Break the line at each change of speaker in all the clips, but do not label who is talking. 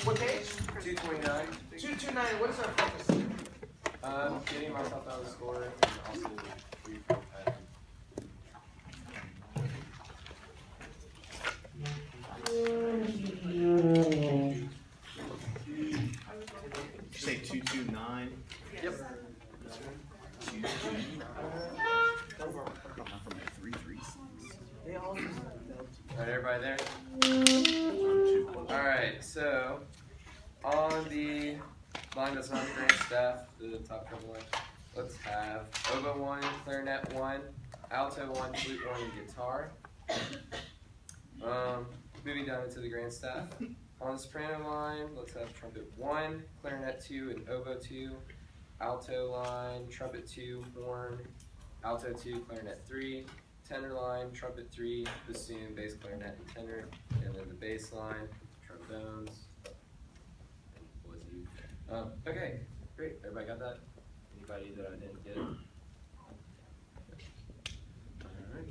What page?
229.
229. What is our focus?
Getting myself out of the score and also refocus.
Did you say 229?
Yep.
229. From my 336.
Alright, everybody there? Alright, so on the line that's not the grand staff, the top couple line, let's have oboe 1, clarinet 1, alto 1, flute 1, and guitar. Moving down into the grand staff. On the soprano line, let's have trumpet 1, clarinet 2, and oboe 2. Alto line, trumpet 2, horn, alto 2, clarinet 3. Tenor line, trumpet 3, bassoon, bass, clarinet, and tenor. And then the bass line, trombones. Okay, great. Everybody got that? Anybody that I didn't get? All right.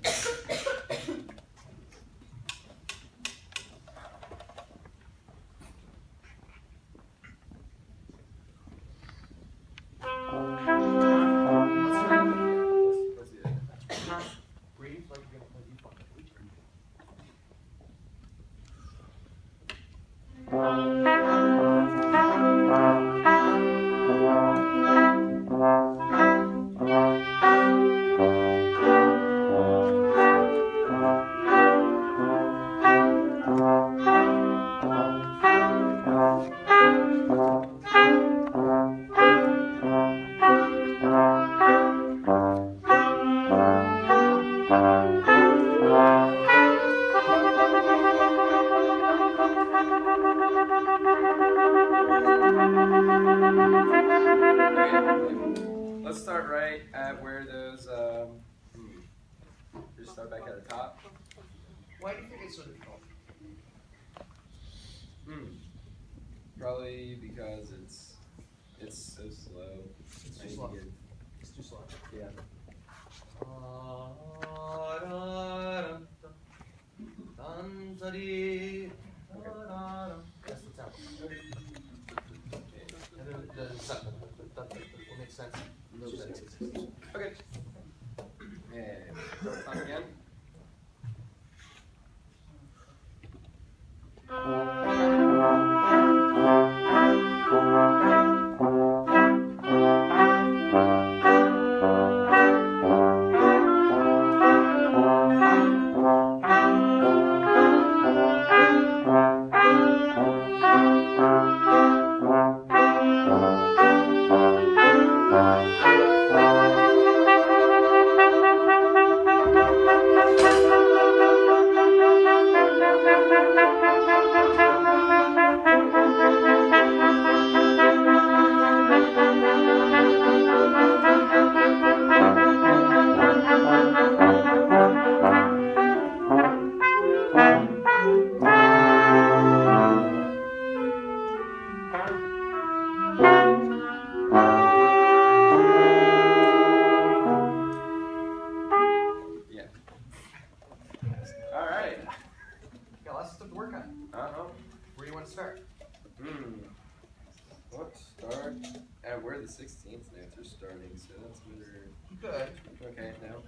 Let's start right at where those, just start back at the top.
Why do you think it's so difficult?
Probably because it's so slow.
It's too slow. It's too slow.
Yeah.
That's the tempo. And then the second will make sense.
Okay. And start time again. Start at where the 16th notes are starting, so that's measure.
Good.
Okay, now.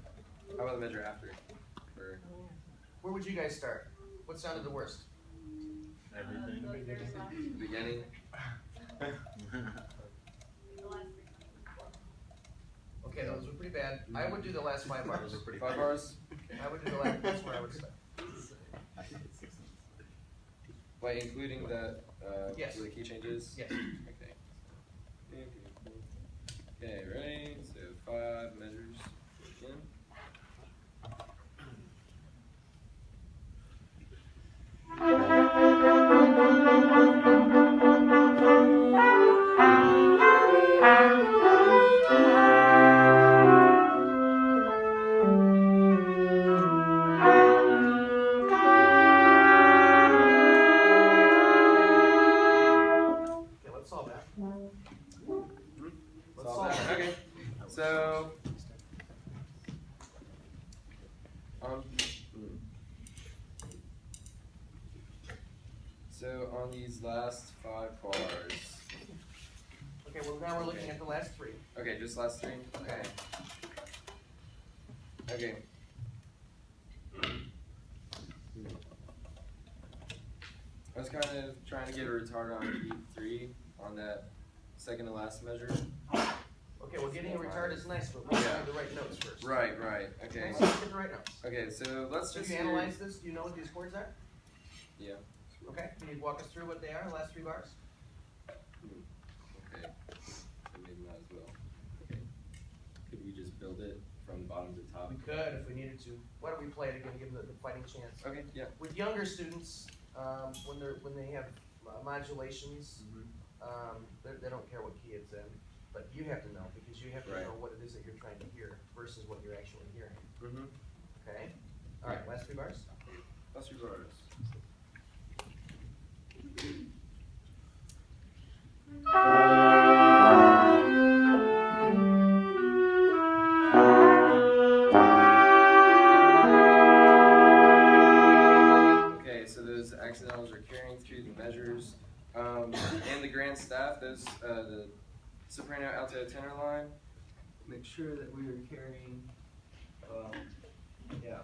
How about the measure after?
Where would you guys start? What sounded the worst?
Everything.
The beginning.
Okay, those were pretty bad. I would do the last 5 bars.
Those are pretty
5 bars?
I would do the last, that's where I would start.
Wait, including the
Yes.
the key changes?
Yes.
Okay. Okay, ready? So 5 measures again. last 5 bars.
Okay, well now we're looking at the last 3.
Okay, just last 3?
Okay.
Okay. I was kind of trying to get a retard on beat 3 on that second to last measure.
Okay, well getting a retard is nice, but we have the right notes first.
Right, okay.
So let's get the right notes.
Okay, so let's
So
just
you analyze this, do you know what these chords are?
Yeah.
Okay, can you walk us through what they are, the last 3 bars?
Okay, so maybe not as well. Okay, could we just build it from bottom to top?
We could if we needed to. Why don't we play it again, give them the fighting chance.
Okay, yeah.
With younger students, when they have modulations, they don't care what key it's in, but you have to know because you have to know what it is that you're trying to hear versus what you're actually hearing. Okay. All right. Last 3 bars.
Last 3 bars. Okay, so those accidentals are carrying through the measures. And the grand staff, those the soprano, alto, tenor line. Make sure that we are carrying. Yeah.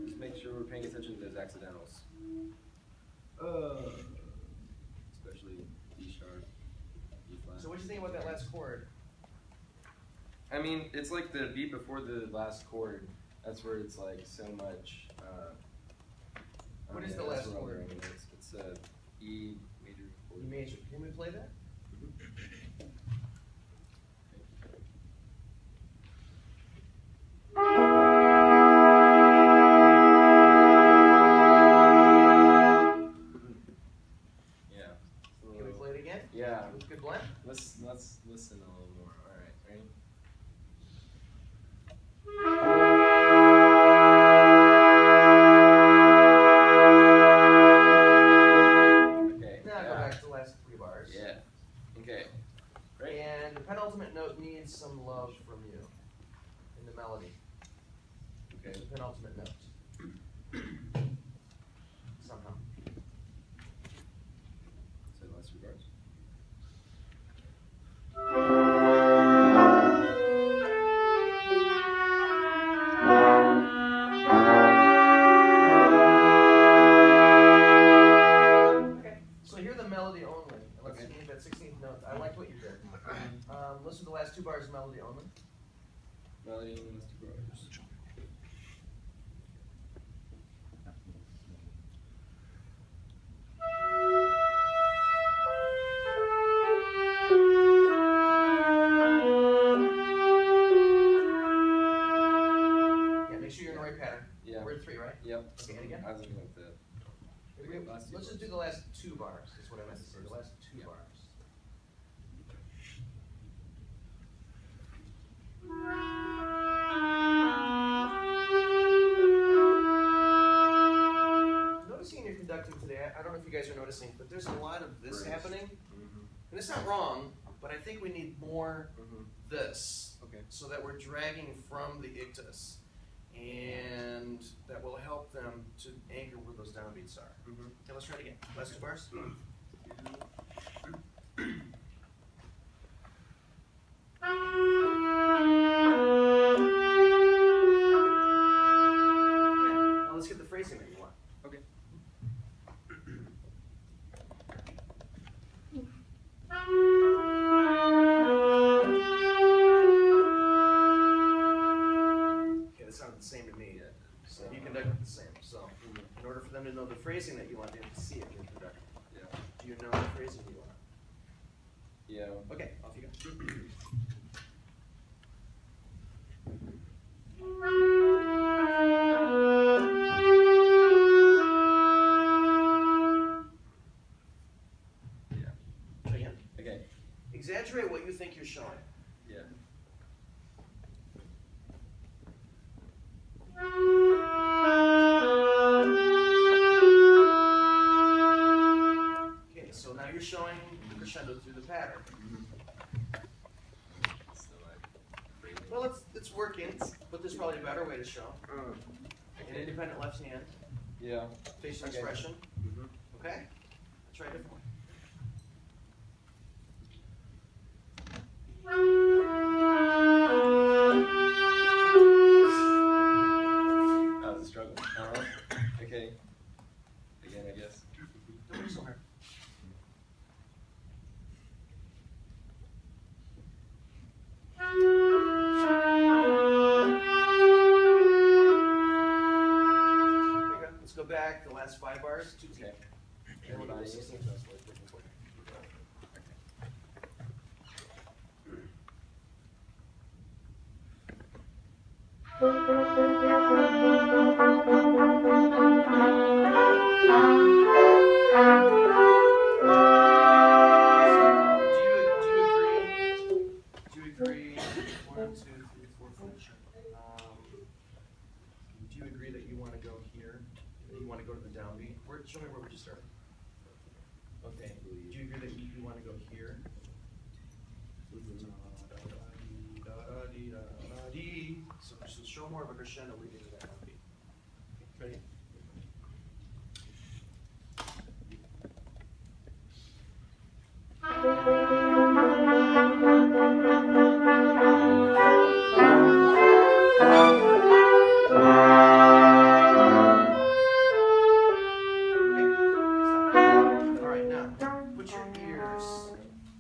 Just make sure we're paying attention to those accidentals. Especially D sharp, E flat.
So what do you think about that last chord?
I mean, it's like the beat before the last chord. That's where it's like so much.
What is the last chord?
It's E major chord.
E major. Can we play that?
Yeah.
Good blend?
Let's listen a little more. All right, ready? Okay.
Now go back to the last 3 bars.
Yeah. Okay. Right.
And the penultimate note needs some love from you in the melody.
Okay.
The penultimate note. Somehow.
So last 3 bars.
That 16th note. I liked what you did. Listen to the last 2 bars melody only.
Melody only, last 2 bars.
Yeah, make sure you're in the right pattern.
Yeah.
We're at 3, right?
Yep.
Okay, and again?
I was looking at that.
Let's just do the last 2 bars. That's what I meant to say. The last 2 bars. Noticing you're conducting today, I don't know if you guys are noticing, but there's a lot of this happening. And it's not wrong, but I think we need more this.
Okay.
So that we're dragging from the ictus. And that will help them to anchor where those downbeats are. Okay, let's try it again. Last 2 bars. Now let's get the phrasing that you want.
Okay.
Okay, that sounded the same to me. So you conducted the same. So in order for them to know the phrasing that you want, they have to see it in your conducting.
Yeah.
Do you know the phrasing you want?
Yeah.
Okay, off you go.
Yeah.
Again.
Okay.
Exaggerate what you think you're showing.
Yeah.
Okay, so now you're showing the crescendo through the pattern. Well, it's working, but there's probably a better way to show. An independent left hand.
Yeah.
Facial
Okay.
expression. Okay? Try a different one.
That was a struggle. Okay. Again, I guess.
Don't work so hard. There you go. Let's go back the last 5 bars. 2 T.
Okay.
And we'll do the 16th notes. We're looking for. Do you agree? 1, 2, 3, 4, 5. Do you agree that you want to go here? That you want to go to the downbeat? Show me where we just started. Okay. Do you agree that you want to go here? So show more of a crescendo leading to that downbeat. Ready? Alright, now, put your ears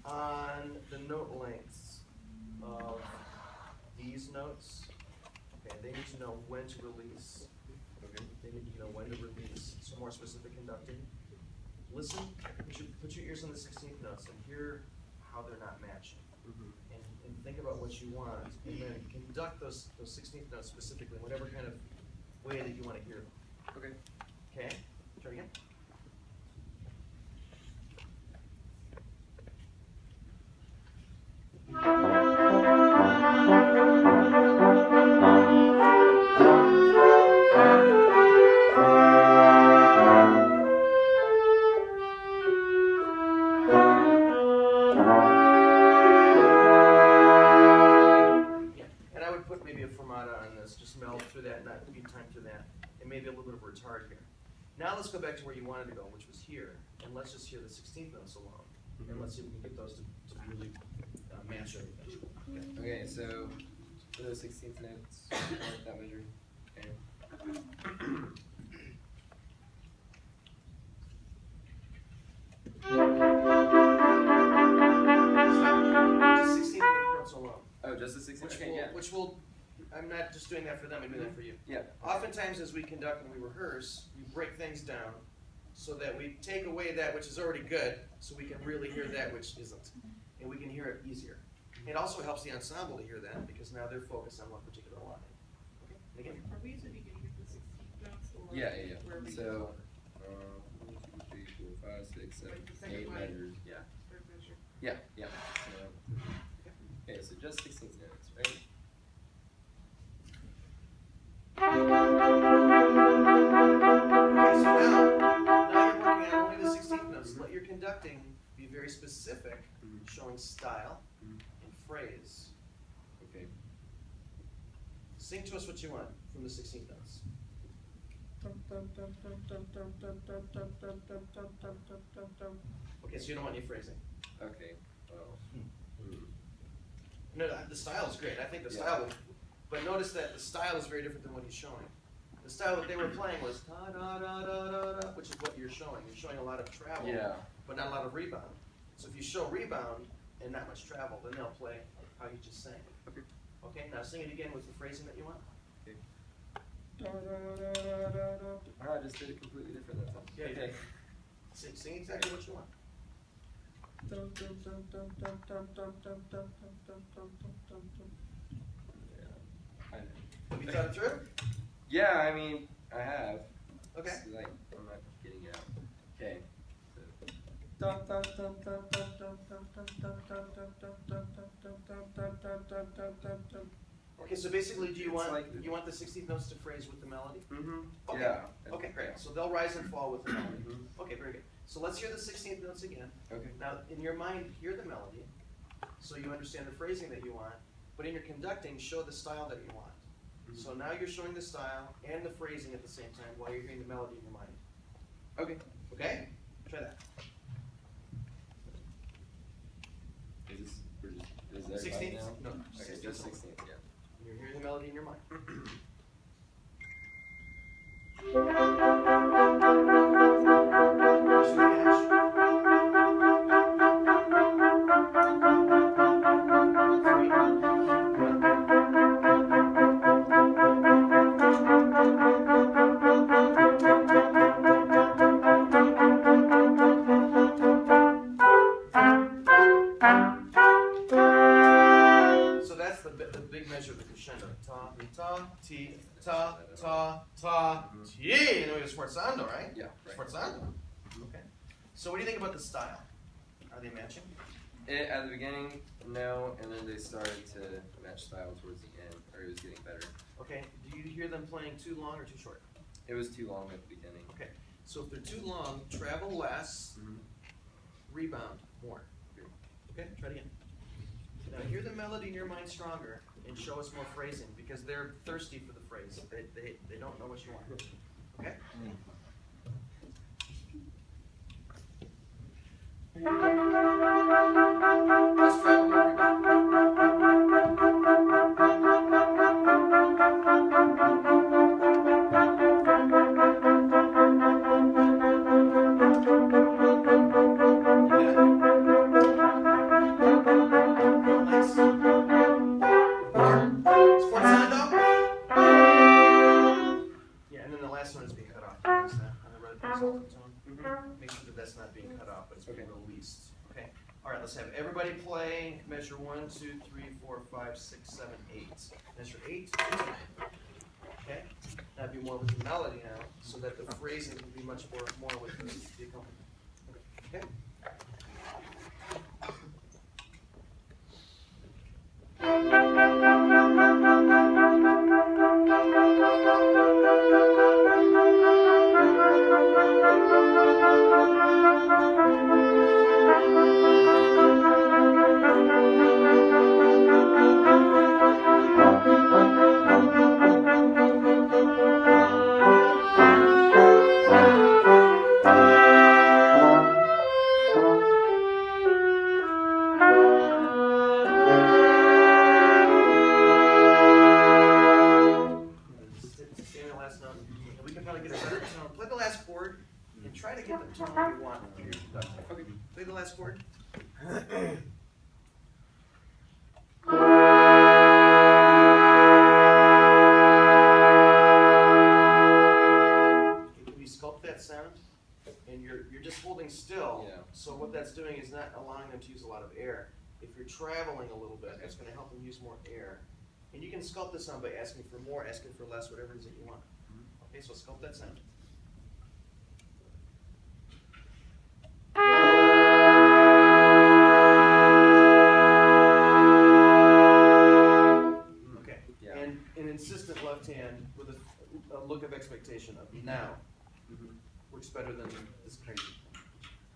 on the note lengths of these notes. Okay, they need to know when to release. Okay. They need to know when to release. Some more specific conducting. Listen, put your ears on the 16th notes and hear how they're not matching. And think about what you want, and then conduct those 16th notes specifically, whatever kind of way that you want to hear them.
Okay.
Okay? Try again. And I would put maybe a fermata on this, just meld through that, not beat time through that, and maybe a little bit of retard here. Now let's go back to where you wanted to go, which was here, and let's just hear the 16th notes alone, and let's see if we can get those to really match everything.
Okay, so for those 16th notes, that measure. Okay.
Just 16th notes alone.
Oh, just the 16th? Okay, yeah.
Which will, I'm not just doing that for them, I'm doing that for you.
Yeah.
Oftentimes as we conduct and we rehearse, we break things down so that we take away that which is already good, so we can really hear that which isn't. And we can hear it easier. It also helps the ensemble to hear that, because now they're focused on one particular line. Okay, and again.
Are we at the beginning of the 16th notes? Or
Yeah.
where are we
So, 1, 2, 3, 4, 5, 6, 7,
Like the second
8
line?
measures. Yeah.
third measure?
Yeah, yeah. So, okay, so just 16th notes, right?
Okay, so now you're working on only the 16th notes. Let your conducting be very specific, showing style and phrase.
Okay.
Sing to us what you want from the 16th notes. Okay, so you don't want any phrasing.
Okay. Well.
No, the style is great. I think the style will, but notice that the style is very different than what he's showing. The style that they were playing was da da da da da da, which is what you're showing. You're showing a lot of travel, but not a lot of rebound. So if you show rebound and not much travel, then they'll play how you just sang.
Okay.
Okay, now sing it again with the phrasing that you want.
Oh, I just did it completely different that time.
Yeah, you
Okay.
did. Sing exactly what you want.
Yeah. I know.
Have you thought it through?
Yeah, I mean, I have.
Okay.
It's like, I'm not getting it out. Okay.
Okay, so basically, do you
It's
want
like the-
you want the 16th notes to phrase with the melody?
Mm-hmm.
Okay.
Yeah.
Okay, great. So they'll rise and fall with the melody.
Mhm.
Okay, very good. So let's hear the 16th notes again.
Okay.
Now, in your mind, hear the melody, so you understand the phrasing that you want, but in your conducting, show the style that you want.
Mhm.
So now you're showing the style and the phrasing at the same time while you're hearing the melody in your mind.
Okay.
Okay? Try that.
16th, yeah.
You're hearing the melody in your mind. So that's the big measure of the crescendo. Ta, ta, ti, ta, ta, ta, ti. And then we have sforzando, right?
Yeah, right.
Sforzando. Okay. So what do you think about the style? Are they matching?
At the beginning, no, and then they started to match style towards the end, or it was getting better.
Okay. Do you hear them playing too long or too short?
It was too long at the beginning.
Okay. So if they're too long, travel less, rebound more. Okay, try it again. Now hear the melody in your mind stronger and show us more phrasing because they're thirsty for the phrase. They don't know what you want. Okay? Let's travel more rebound. Nice. Sforzando. Yeah, and then the last one is being cut off. Notice that on the red horizontal tone. Make sure that that's not being cut off, but it's being released. Okay. All right. Let's have everybody play. Measure 1, 2, 3, 4, 5, 6, 7, 8. Measure 8 to 9. Okay. Now be more with the melody now, so that the phrasing can be much more with the accompaniment. Okay. Stay on the last note, and we can probably get a better tone. Play the last chord and try to get the tone you want. Okay, play the last chord. Can you sculpt that sound? And you're just holding still.
Yeah.
So what that's doing is not allowing them to use a lot of air. If you're traveling a little bit, that's going to help them use more air. And you can sculpt the sound by asking for more, asking for less, whatever it is that you want. Okay, so sculpt that sound. Okay,
Yeah.
and an insistent left hand with a look of expectation of now works better than this crazy.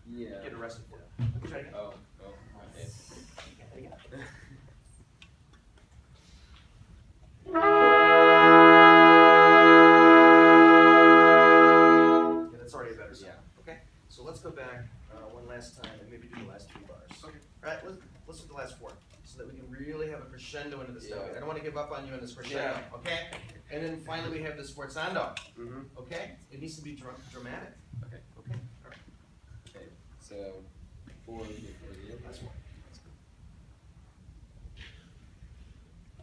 Yeah.
Get arrested for it. Try it again.
Oh, okay.
Again. Yeah, that's already a better sound. Okay, so let's go back one last time and maybe do the last 3 bars.
Okay.
All right, let's do the last 4 so that we can really have a crescendo into this.
Yeah.
I don't want to give up on you in this crescendo.
Yeah.
Okay, and then finally we have the sforzando.
Mm-hmm.
Okay, it needs to be dramatic.
Okay.
Okay, all right.
Okay. So 4 before the end.
Last 4.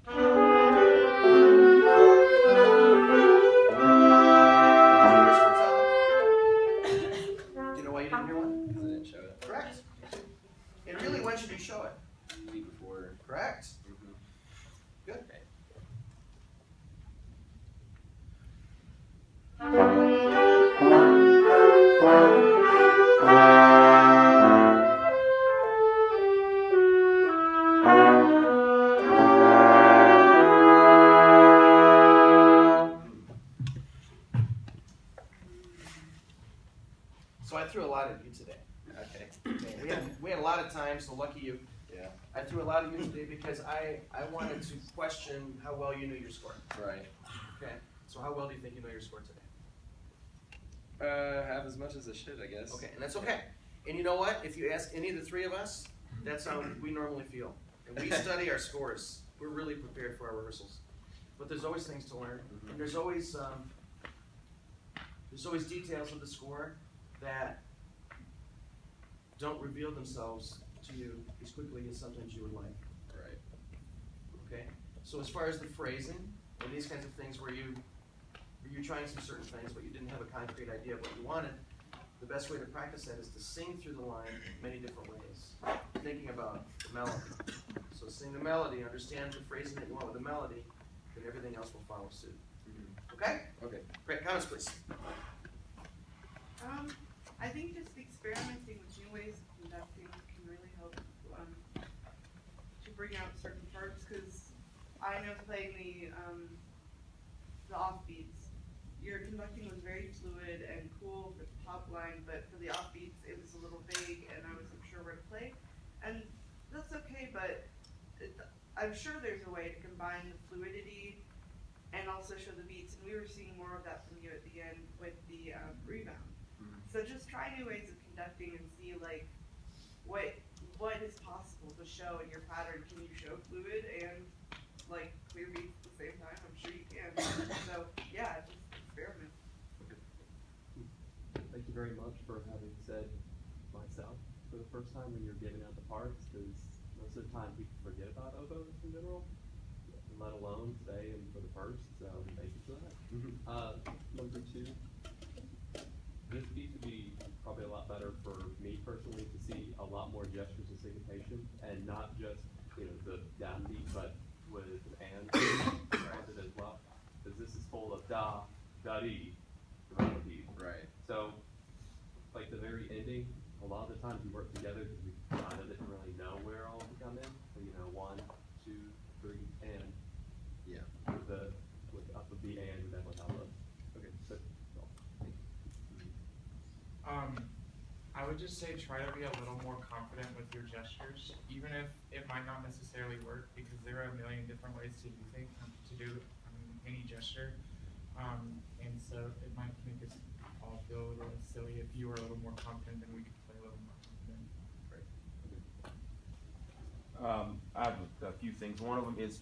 Do you know why you didn't hear one?
Because I didn't show it.
Correct. And really, when should you show it?
The week before.
Correct.
Mm-hmm.
Good.
Okay.
So I threw a lot at you today.
Okay.
We had a lot of time, so lucky you.
Yeah.
I threw a lot at you today because I wanted to question how well you knew your score.
Right.
Okay. So how well do you think you know your score today?
Have as much as I should, I guess.
Okay, and that's okay. And you know what? If you ask any of the 3 of us, that's how we normally feel. And we study our scores. we're really prepared for our rehearsals. But there's always things to learn, and there's always details of the score that don't reveal themselves to you as quickly as sometimes you would like.
Right.
Okay? So as far as the phrasing and these kinds of things where you're trying some certain things but you didn't have a concrete idea of what you wanted, the best way to practice that is to sing through the line many different ways, thinking about the melody. So sing the melody, understand the phrasing that you want with the melody, then everything else will follow suit. Okay?
Okay.
Great. Comments, please.
I think just experimenting with new ways of conducting can really help to bring out certain parts, because I know playing the offbeats, your conducting was very fluid and cool for the top line, but for the offbeats it was a little vague and I wasn't sure where to play. And that's okay, but I'm sure there's a way to combine the fluidity and also show the beats, and we were seeing more of that from you at the end with the rebound. So just try new ways of conducting and see like what is possible to show in your pattern. Can you show fluid and like clear beats at the same time? I'm sure you can. So yeah, just experiment.
Thank you very much for having said myself for the first time when you're giving out the parts, because most of the time people forget about oboes in general, let alone today and for the first, so thank you for that. Number two, this beat would be probably a lot better for me personally to see a lot more gestures of syncopation, and not just, the downbeat, but with and it as well, because this is full of da, da-dee, da-dee.
Right.
So, like the very ending, a lot of the times we work together because we kind of didn't really know where all to come in. So, 1, 2, 3, and
Yeah.
with up with the and, we definitely help us. Okay, so.
I would just say try to be a little more confident with your gestures, even if it might not necessarily work, because there are a million different ways to do things, any gesture, and so it might make us all feel a little silly. If you were a little more confident, then we could play a little more confident.
I have a few things. One of them is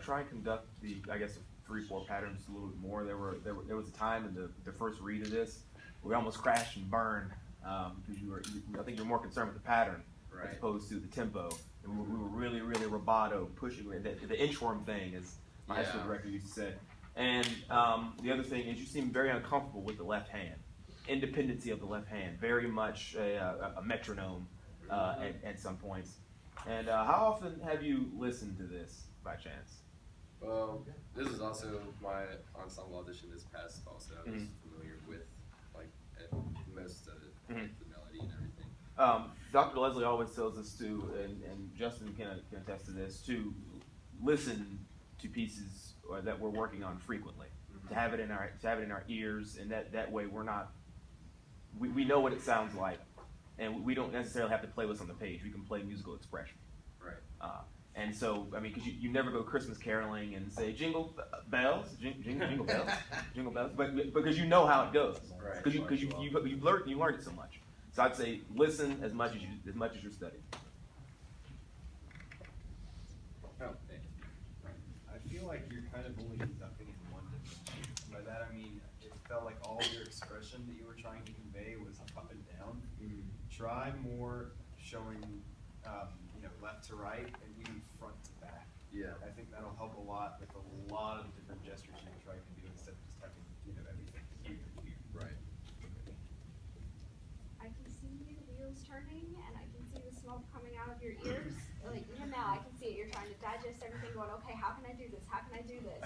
try and conduct the, 3/4 patterns a little bit more. There was a time in the first read of this where we almost crashed and burned because I think you were more concerned with the pattern as opposed to the tempo. And we were really, really rubato, pushing the inchworm thing, as my high school director used to say. And the other thing is you seem very uncomfortable with the left hand. Independency of the left hand, very much a metronome at some points. And how often have you listened to this by chance?
Well, this is also my ensemble audition this past fall, so I was familiar with most of it, the melody and everything.
Dr. Leslie always tells us to, and Justin can attest to this, to listen to pieces that we're working on frequently, to have it in our ears, and that way we know what it sounds like, and we don't necessarily have to play what's on the page. We can play musical expression.
Right.
And so, because you never go Christmas caroling and say jingle bells, jingle bells, jingle bells, but because you know how it goes,
Right.
because you learned it so much. So I'd say listen as much as you're studying.
Oh, thank you.
I feel like you're kind of only conducting in one dimension. By that I mean it felt like all your expression that you were trying to convey was up and down. Try more showing, left to right and even front to back.
Yeah.
I think that'll help a lot with a lot of the different gestures you're trying to do instead of just having everything here and here.
Right.
I can see the wheels turning, and I can see the smoke coming out of your ears. Like, even now, I can see it. You're trying to digest everything, going, okay, how can I do this? How can I do this?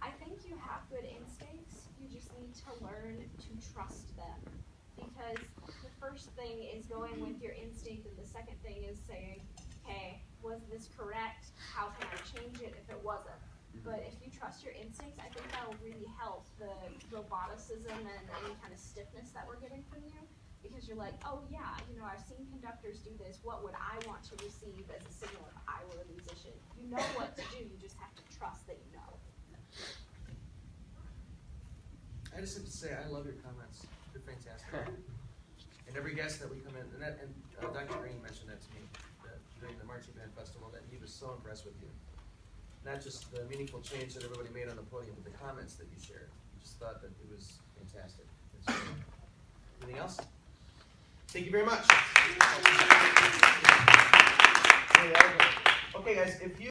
I think you have good instincts. You just need to learn to trust them. Because the first thing is going with your instinct, and the second thing is saying, okay, was this correct? How can I change it if it wasn't? But if you trust your instincts, I think that will really help the roboticism and any kind of stiffness that we're getting from you. Because you're like, oh yeah, I've seen conductors do this. What would I want to receive as a signal if I were a musician? You know what to do. You just have to trust that you know.
I just have to say, I love your comments. They're fantastic. And every guest that we come in, and Dr. Green mentioned that to me during the Marching Band Festival, that he was so impressed with you. not just the meaningful change that everybody made on the podium, but the comments that you shared. I just thought that it was fantastic. Anything else? Thank you very much. Okay, guys, if you